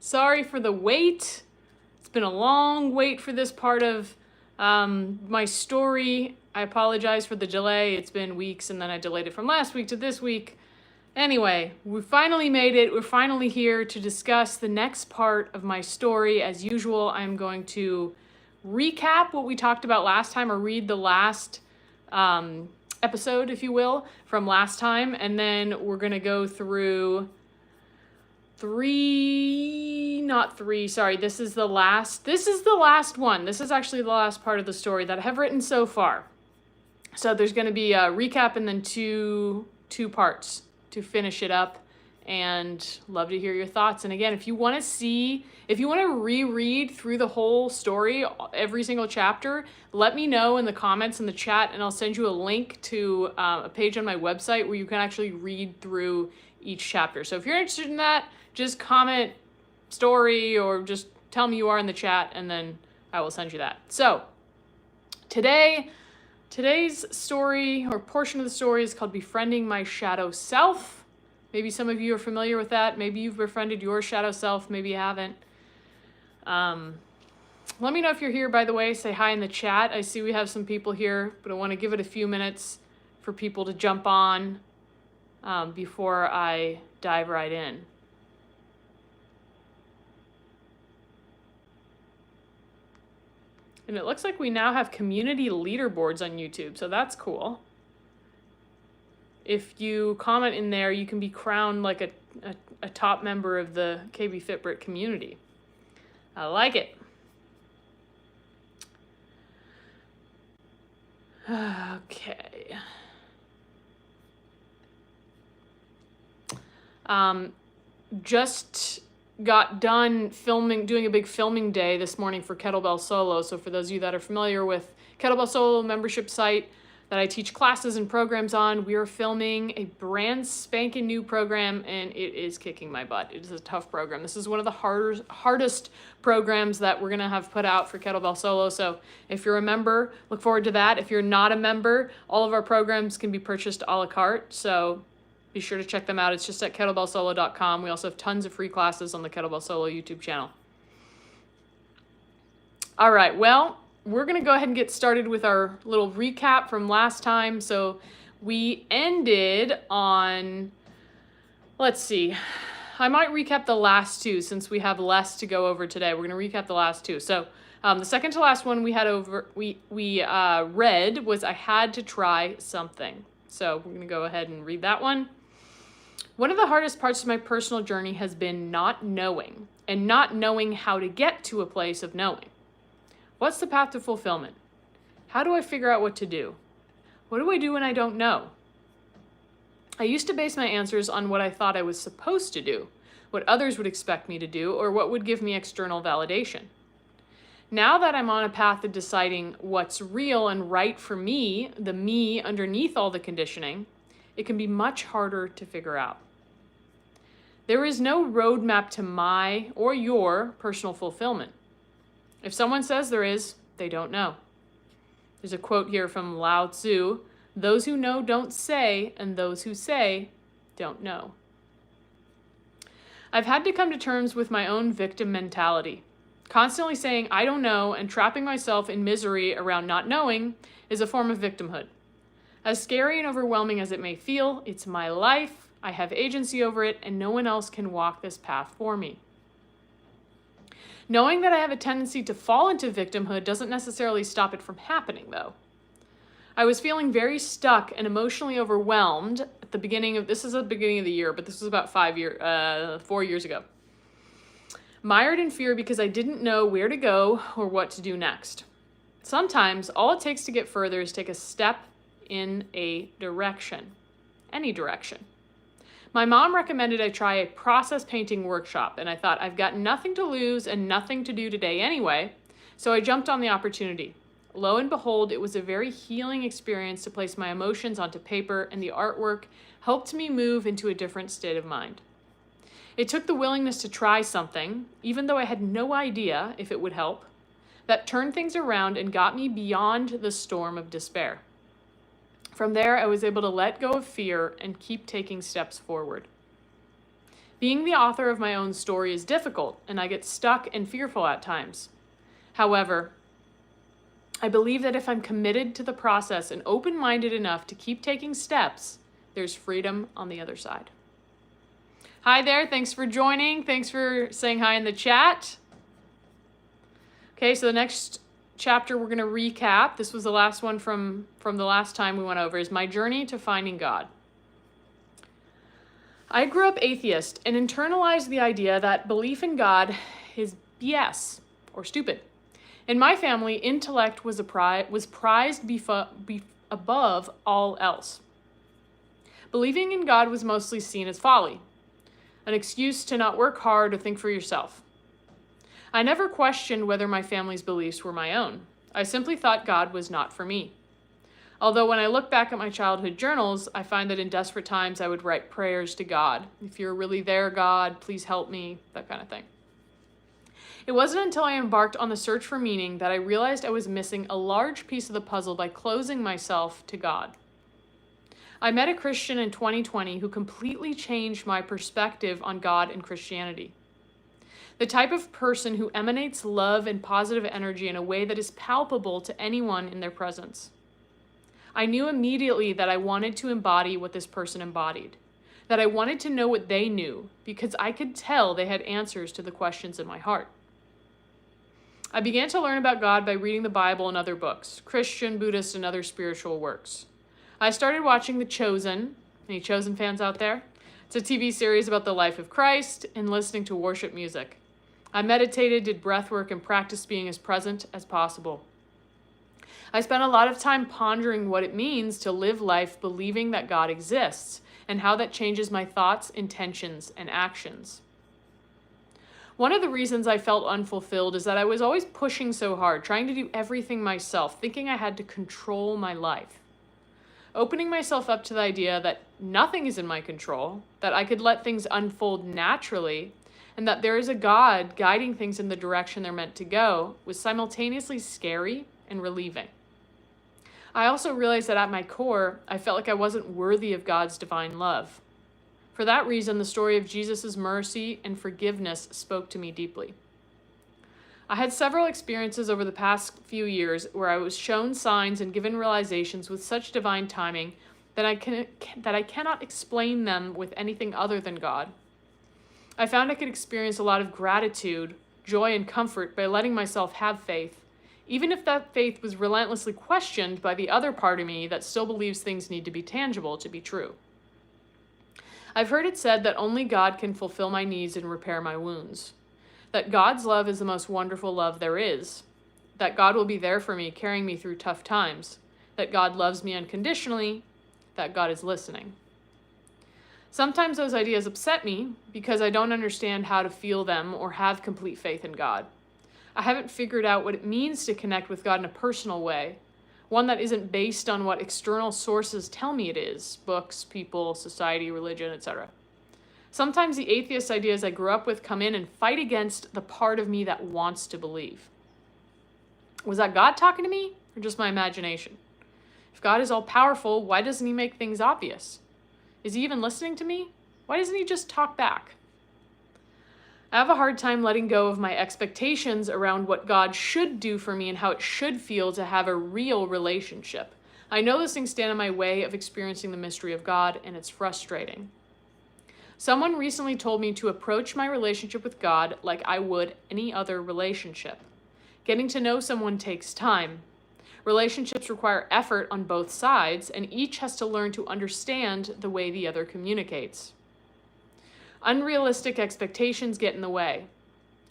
Sorry for the wait. It's been a long wait for this part of my story. I apologize for the delay. It's been weeks, and then I delayed it from last week to this week. Anyway, we finally made it. We're finally here to discuss the next part of my story. As usual, I'm going to recap what we talked about last time, or read the last episode, if you will, from last time, and then we're going to go through this is the last one. This is actually the last part of the story that I have written so far. So there's going to be a recap and then two parts to finish it up, and love to hear your thoughts. And again, if you want to reread through the whole story, every single chapter, let me know in the comments in the chat, and I'll send you a link to a page on my website where you can actually read through each chapter. So if you're interested in that, just comment story or just tell me you are in the chat, and then I will send you that. So today's story, or portion of the story, is called Befriending My Shadow Self. Maybe some of you are familiar with that. Maybe you've befriended your shadow self. Maybe you haven't. Let me know if you're here, by the way. Say hi in the chat. I see we have some people here, but I want to give it a few minutes for people to jump on before I dive right in. And it looks like we now have community leaderboards on YouTube, so that's cool. If you comment in there, you can be crowned like a top member of the KB Fit Britt community. I like it. Okay. Just got done doing a big filming day this morning for Kettlebell Solo. So for those of you that are familiar with Kettlebell Solo membership site that I teach classes and programs on, we are filming a brand spanking new program, and it is kicking my butt. It is a tough program. This is one of the hardest programs that we're gonna have put out for Kettlebell Solo. So if you're a member, look forward to that. If you're not a member, all of our programs can be purchased a la carte. So be sure to check them out. It's just at kettlebellsolo.com. We also have tons of free classes on the Kettlebell Solo YouTube channel. All right, well, we're going to go ahead and get started with our little recap from last time. So we ended on, let's see, I might recap the last two since we have less to go over today. We're going to recap the last two. So the second to last one we read was I Had to Try Something. So we're going to go ahead and read that one. One of the hardest parts of my personal journey has been not knowing, and not knowing how to get to a place of knowing. What's the path to fulfillment? How do I figure out what to do? What do I do when I don't know? I used to base my answers on what I thought I was supposed to do, what others would expect me to do, or what would give me external validation. Now that I'm on a path of deciding what's real and right for me, the me underneath all the conditioning, it can be much harder to figure out. There is no roadmap to my or your personal fulfillment. If someone says there is, they don't know. There's a quote here from Lao Tzu: "Those who know don't say, and those who say don't know." I've had to come to terms with my own victim mentality. Constantly saying, I don't know, and trapping myself in misery around not knowing is a form of victimhood. As scary and overwhelming as it may feel, it's my life, I have agency over it, and no one else can walk this path for me. Knowing that I have a tendency to fall into victimhood doesn't necessarily stop it from happening, though. I was feeling very stuck and emotionally overwhelmed at the beginning of, this is the beginning of the year, but this was about 4 years ago. Mired in fear because I didn't know where to go or what to do next. Sometimes all it takes to get further is take a step in a direction, any direction. My mom recommended I try a process painting workshop, and I thought, I've got nothing to lose and nothing to do today anyway, so I jumped on the opportunity. Lo and behold, it was a very healing experience to place my emotions onto paper, and the artwork helped me move into a different state of mind. It took the willingness to try something, even though I had no idea if it would help, that turned things around and got me beyond the storm of despair. From there, I was able to let go of fear and keep taking steps forward. Being the author of my own story is difficult, and I get stuck and fearful at times. However, I believe that if I'm committed to the process and open-minded enough to keep taking steps, there's freedom on the other side. Hi there, thanks for joining. Thanks for saying hi in the chat. Okay, so the next chapter we're going to recap. This was the last one from the last time we went over, is my journey to finding God. I grew up atheist and internalized the idea that belief in God is BS or stupid. In my family, intellect was prized above all else. Believing in God was mostly seen as folly, an excuse to not work hard or think for yourself. I never questioned whether my family's beliefs were my own. I simply thought God was not for me. Although when I look back at my childhood journals, I find that in desperate times I would write prayers to God. If you're really there, God, please help me, that kind of thing. It wasn't until I embarked on the search for meaning that I realized I was missing a large piece of the puzzle by closing myself to God. I met a Christian in 2020 who completely changed my perspective on God and Christianity. The type of person who emanates love and positive energy in a way that is palpable to anyone in their presence. I knew immediately that I wanted to embody what this person embodied, that I wanted to know what they knew, because I could tell they had answers to the questions in my heart. I began to learn about God by reading the Bible and other books, Christian, Buddhist, and other spiritual works. I started watching The Chosen. Any Chosen fans out there? It's a TV series about the life of Christ, and listening to worship music. I meditated, did breath work, and practiced being as present as possible. I spent a lot of time pondering what it means to live life believing that God exists, and how that changes my thoughts, intentions, and actions. One of the reasons I felt unfulfilled is that I was always pushing so hard, trying to do everything myself, thinking I had to control my life. Opening myself up to the idea that nothing is in my control, that I could let things unfold naturally, and that there is a God guiding things in the direction they're meant to go, was simultaneously scary and relieving. I also realized that at my core, I felt like I wasn't worthy of God's divine love. For that reason, the story of Jesus' mercy and forgiveness spoke to me deeply. I had several experiences over the past few years where I was shown signs and given realizations with such divine timing that I cannot explain them with anything other than God. I found I could experience a lot of gratitude, joy, and comfort by letting myself have faith, even if that faith was relentlessly questioned by the other part of me that still believes things need to be tangible to be true. I've heard it said that only God can fulfill my needs and repair my wounds. That God's love is the most wonderful love there is. That God will be there for me, carrying me through tough times. That God loves me unconditionally. That God is listening. Sometimes those ideas upset me because I don't understand how to feel them or have complete faith in God. I haven't figured out what it means to connect with God in a personal way, one that isn't based on what external sources tell me it is, books, people, society, religion, etc. Sometimes the atheist ideas I grew up with come in and fight against the part of me that wants to believe. Was that God talking to me or just my imagination? If God is all-powerful, why doesn't he make things obvious? Is he even listening to me? Why doesn't he just talk back? I have a hard time letting go of my expectations around what God should do for me and how it should feel to have a real relationship. I know those things stand in my way of experiencing the mystery of God, and it's frustrating. Someone recently told me to approach my relationship with God like I would any other relationship. Getting to know someone takes time. Relationships require effort on both sides, and each has to learn to understand the way the other communicates. Unrealistic expectations get in the way.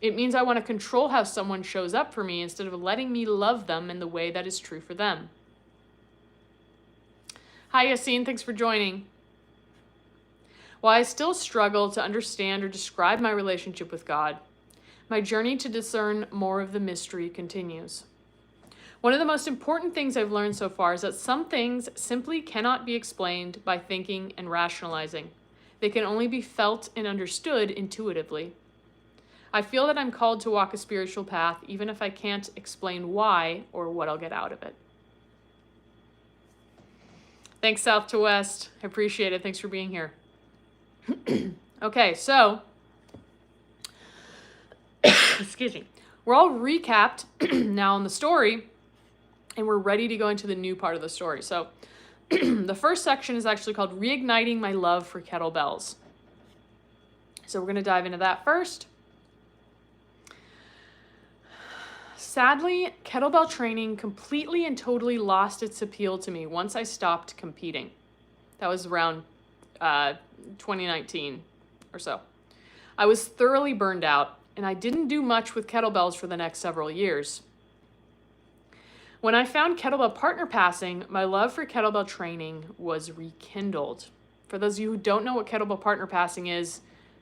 It means I want to control how someone shows up for me instead of letting me love them in the way that is true for them. Hi, Yassine. Thanks for joining. While I still struggle to understand or describe my relationship with God, my journey to discern more of the mystery continues. One of the most important things I've learned so far is that some things simply cannot be explained by thinking and rationalizing. They can only be felt and understood intuitively. I feel that I'm called to walk a spiritual path, even if I can't explain why or what I'll get out of it. Thanks, South to West. I appreciate it. Thanks for being here. Okay, so, excuse me, we're all recapped now on the story, and we're ready to go into the new part of the story. So the first section is actually called Reigniting My Love for Kettlebells. So we're going to dive into that first. Sadly, kettlebell training completely and totally lost its appeal to me once I stopped competing. That was around 2019 or so. I was thoroughly burned out, and I didn't do much with kettlebells for the next several years. When I found kettlebell partner passing, my love for kettlebell training was rekindled. For those of you who don't know what kettlebell partner passing is,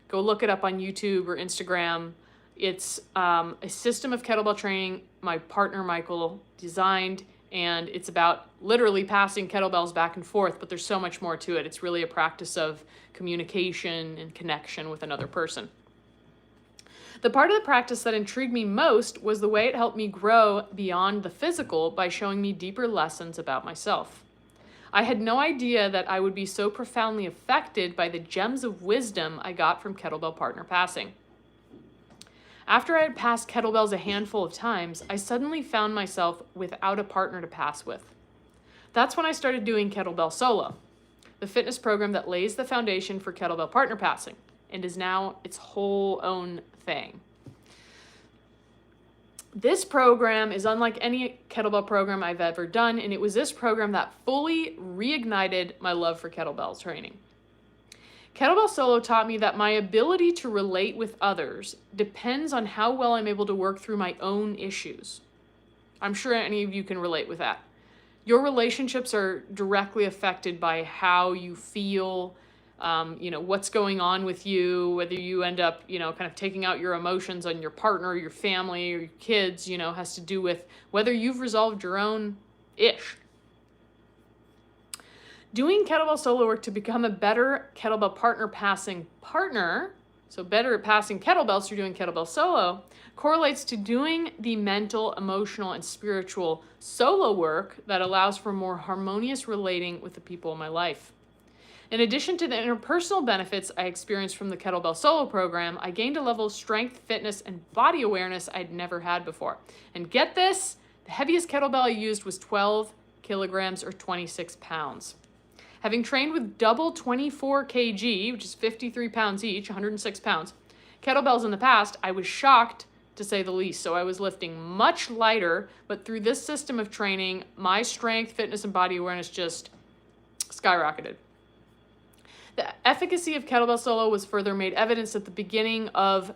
go look it up on YouTube or Instagram. It's a system of kettlebell training my partner Michael designed, and it's about literally passing kettlebells back and forth, but there's so much more to it. It's really a practice of communication and connection with another person. The part of the practice that intrigued me most was the way it helped me grow beyond the physical by showing me deeper lessons about myself. I had no idea that I would be so profoundly affected by the gems of wisdom I got from kettlebell partner passing. After I had passed kettlebells a handful of times, I suddenly found myself without a partner to pass with. That's when I started doing Kettlebell Solo, the fitness program that lays the foundation for kettlebell partner passing and is now its whole own thing. This program is unlike any kettlebell program I've ever done, and it was this program that fully reignited my love for kettlebell training. Kettlebell Solo taught me that my ability to relate with others depends on how well I'm able to work through my own issues. I'm sure any of you can relate with that. Your relationships are directly affected by how you feel, what's going on with you, whether you end up, kind of taking out your emotions on your partner, or your family, or your kids, has to do with whether you've resolved your own ish. Doing kettlebell solo work to become a better kettlebell partner passing partner, so better at passing kettlebells through doing kettlebell solo, correlates to doing the mental, emotional, and spiritual solo work that allows for more harmonious relating with the people in my life. In addition to the interpersonal benefits I experienced from the kettlebell solo program, I gained a level of strength, fitness, and body awareness I'd never had before. And get this, the heaviest kettlebell I used was 12 kilograms or 26 pounds. Having trained with double 24 kg, which is 53 pounds each, 106 pounds, kettlebells in the past, I was shocked to say the least. So I was lifting much lighter, but through this system of training, my strength, fitness, and body awareness just skyrocketed. The efficacy of kettlebell solo was further made evidence at the beginning of,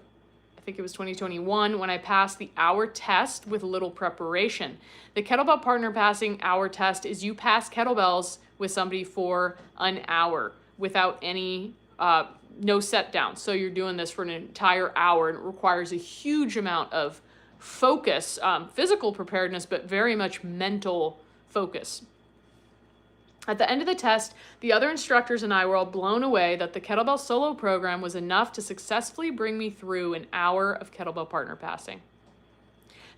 I think it was 2021, when I passed the hour test with little preparation. The kettlebell partner passing hour test is you pass kettlebells with somebody for an hour without any, no set down. So you're doing this for an entire hour, and it requires a huge amount of focus, physical preparedness, but very much mental focus. At the end of the test, the other instructors and I were all blown away that the kettlebell solo program was enough to successfully bring me through an hour of kettlebell partner passing.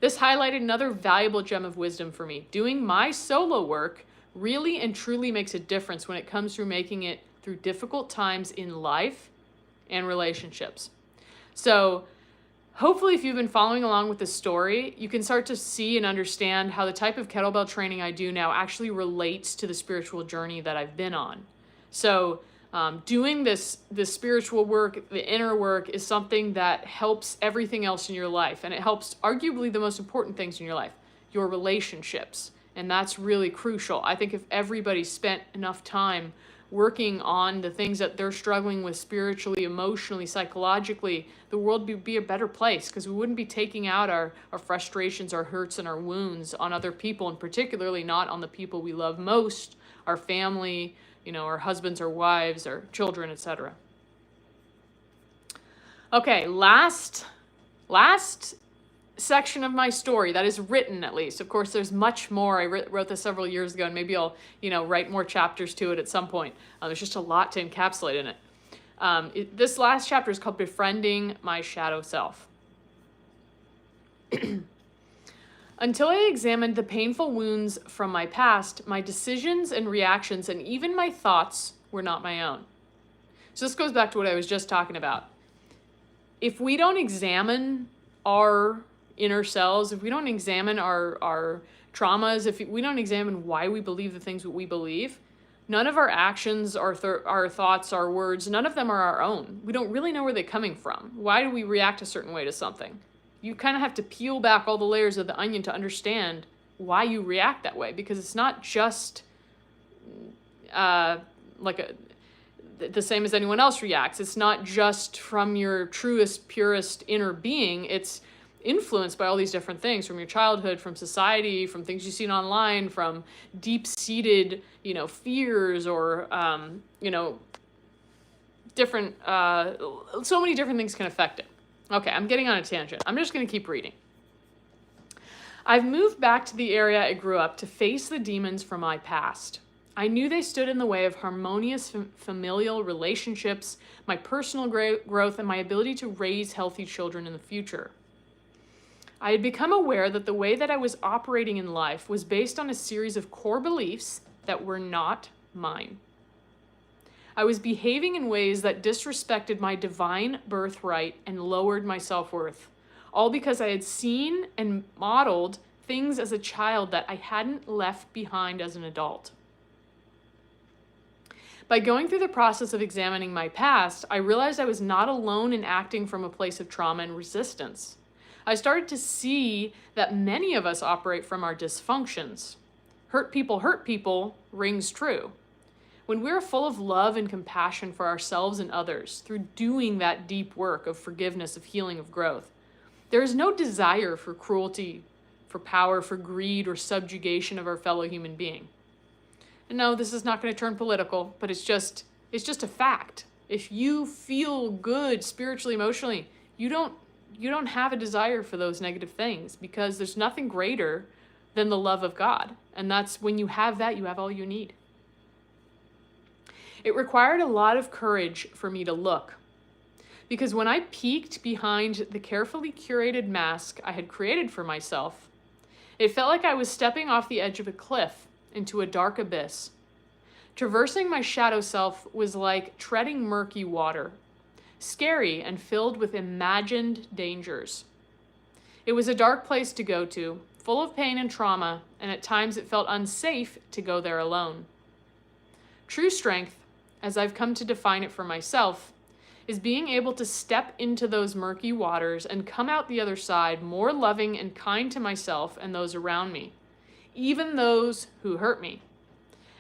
This highlighted another valuable gem of wisdom for me. Doing my solo work really and truly makes a difference when it comes through making it through difficult times in life and relationships. So hopefully if you've been following along with this story, you can start to see and understand how the type of kettlebell training I do now actually relates to the spiritual journey that I've been on. So doing this spiritual work, the inner work, is something that helps everything else in your life. And it helps arguably the most important things in your life, your relationships. And that's really crucial. I think if everybody spent enough time working on the things that they're struggling with spiritually, emotionally, psychologically, the world would be a better place, because we wouldn't be taking out our frustrations, our hurts, and our wounds on other people, and particularly not on the people we love most, our family, our husbands, our wives, our children, etc. Okay, last section of my story that is written, at least. Of course, there's much more. I wrote this several years ago, and maybe I'll write more chapters to it at some point. There's just a lot to encapsulate in it. This last chapter is called Befriending My Shadow Self. Until I examined the painful wounds from my past, my decisions and reactions and even my thoughts were not my own. So this goes back to what I was just talking about. If we don't examine our inner selves, if we don't examine our traumas, if we don't examine why we believe the things that we believe, none of our actions, our thoughts, our words, none of them are our own. We don't really know where they're coming from. Why do we react a certain way to something? You kind of have to peel back all the layers of the onion to understand why you react that way, because it's not just the same as anyone else reacts. It's not just from your truest, purest inner being. It's influenced by all these different things from your childhood, from society, from things you've seen online, from deep-seated, fears or, different, so many different things can affect it. Okay, I'm getting on a tangent. I'm just going to keep reading. I've moved back to the area I grew up to face the demons from my past. I knew they stood in the way of harmonious familial relationships, my personal growth, and my ability to raise healthy children in the future. I had become aware that the way that I was operating in life was based on a series of core beliefs that were not mine. I was behaving in ways that disrespected my divine birthright and lowered my self-worth, all because I had seen and modeled things as a child that I hadn't left behind as an adult. By going through the process of examining my past, I realized I was not alone in acting from a place of trauma and resistance. I started to see that many of us operate from our dysfunctions. Hurt people rings true. When we're full of love and compassion for ourselves and others, through doing that deep work of forgiveness, of healing, of growth, there is no desire for cruelty, for power, for greed, or subjugation of our fellow human being. And no, this is not going to turn political, but it's just a fact. If you feel good spiritually, emotionally, you don't have a desire for those negative things, because there's nothing greater than the love of God. And that's when you have that, you have all you need. It required a lot of courage for me to look, because when I peeked behind the carefully curated mask I had created for myself, it felt like I was stepping off the edge of a cliff into a dark abyss. Traversing my shadow self was like treading murky water, scary and filled with imagined dangers. It was a dark place to go to, full of pain and trauma, and at times it felt unsafe to go there alone. True strength, as I've come to define it for myself, is being able to step into those murky waters and come out the other side more loving and kind to myself and those around me, even those who hurt me.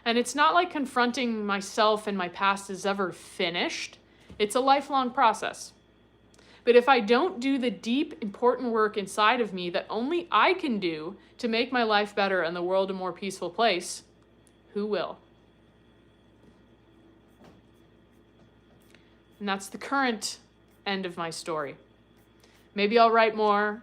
And it's not like confronting myself and my past is ever finished. It's a lifelong process. But if I don't do the deep, important work inside of me that only I can do to make my life better and the world a more peaceful place, who will? And that's the current end of my story. Maybe I'll write more.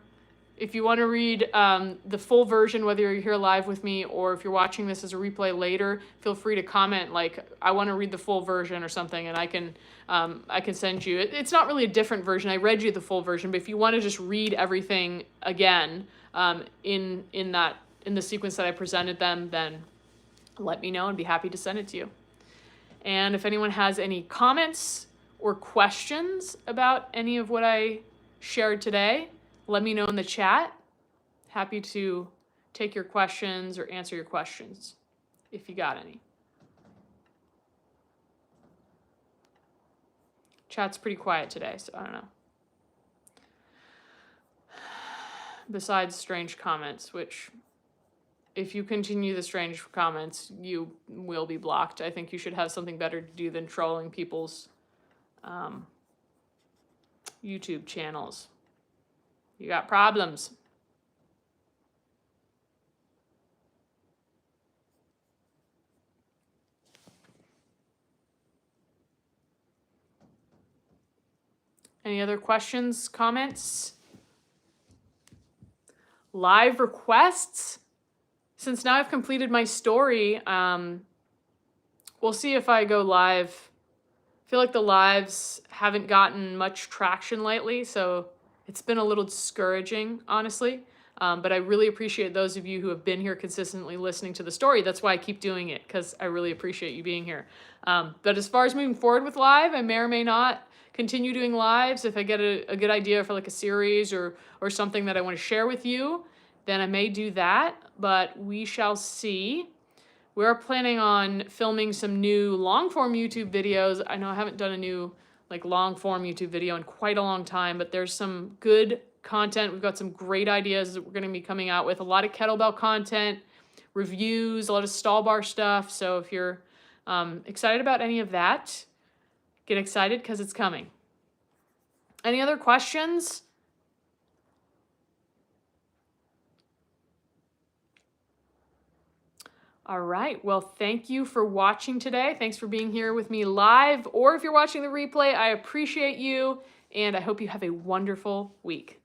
If you want to read the full version, whether you're here live with me or if you're watching this as a replay later, feel free to comment like, I want to read the full version or something, and I can send you. It's not really a different version. I read you the full version, but if you want to just read everything again in the sequence that I presented them, then let me know and be happy to send it to you. And if anyone has any comments or questions about any of what I shared today, let me know in the chat. Happy to take your questions or answer your questions if you got any. Chat's pretty quiet today, so I don't know. Besides strange comments, which if you continue the strange comments, you will be blocked. I think you should have something better to do than trolling people's YouTube channels. You got problems. Any other questions, comments? Live requests? Since now I've completed my story, we'll see if I go live. I feel like the lives haven't gotten much traction lately, so it's been a little discouraging, honestly. But I really appreciate those of you who have been here consistently listening to the story. That's why I keep doing it, because I really appreciate you being here. But as far as moving forward with live, I may or may not continue doing lives. If I get a good idea for like a series or something that I want to share with you, then I may do that, but we shall see. We're planning on filming some new long-form YouTube videos. I know I haven't done a new like long-form YouTube video in quite a long time, but there's some good content. We've got some great ideas that we're going to be coming out with. A lot of kettlebell content, reviews, a lot of stall bar stuff. So if you're excited about any of that, get excited because it's coming. Any other questions? All right. Well, thank you for watching today. Thanks for being here with me live, or if you're watching the replay, I appreciate you, and I hope you have a wonderful week.